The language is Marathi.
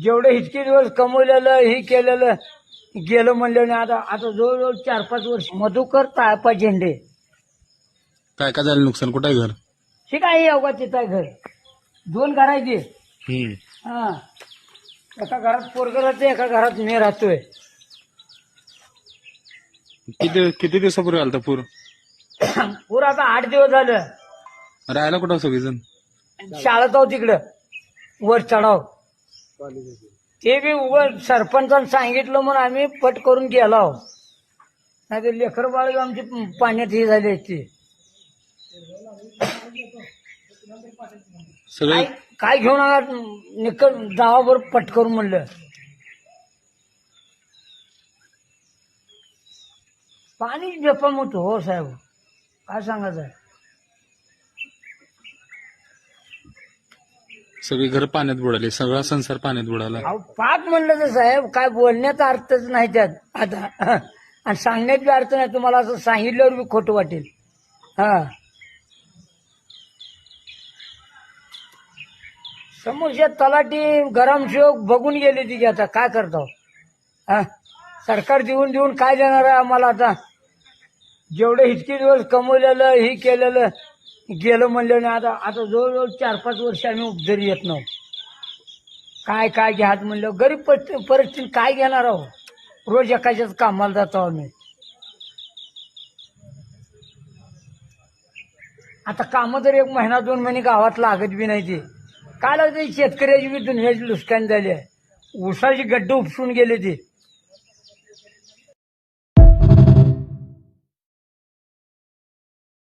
जेवढे इतके दिवस कमवलेलं हे केलेलं गेलं म्हणलं आता आता जवळजवळ 4-5 वर्ष. मधुकर ताळपा झेंडे. काय काय झालं नुकसान? कुठं आहे घर? ठीक आहे अवघा तिथं आहे घर. 2 घर आहे ते. हा, एका घरात पोरगं राहते, एका घरात मी राहतोय. किती दिवसापूर्वी आलता पूर? पूर आता 8 दिवस झालं. राहायला कुठं सगळेजण? शाळेत आहो तिकडं वर चढाव. ते बी उघड सरपंचानं सांगितलं म्हणून आम्ही पट करून गेलो. नाही तर लेकर बाळ आमची पाण्यात हे झाली असती. सगळे काय घेऊन आला निकल जावावर पट करून म्हणलं. पाणी बेफाम होतो हो साहेब, काय सांगायचं. सगळी घर पाण्यात बुडाली, सगळा संसार पाण्यात बुडाला. अहो पाक म्हणलं तर साहेब काय बोलण्याचा अर्थच नाही त्यात आता. आणि सांगण्यात बी अर्थ नाही. तुम्हाला असं सांगितल्यावर बी खोटं वाटेल. हा, समोरच्या तलाठी गरमशोक बघून गेले तिथे. आता काय करतो. हा, सरकार देऊन देऊन काय देणार आहे आम्हाला आता. जेवढे इतके दिवस कमवलेलं हे केलेलं गेलं म्हणलं नाही आता आता जवळजवळ 4-5 वर्ष आम्ही उपजरी येत नव्हतो. काय काय घ्यात म्हणलं. गरीब परिस्थिती काय घेणार आहो. रोज एकाच्याच कामाला जातो आम्ही. आता कामं तर 1 महिना 2 महिने गावात लागत बी नाही. ते काय लागते शेतकऱ्याची बी दुनियाची लुसकान झाली आहे. ऊसाची गड्डे उपसून गेले ते.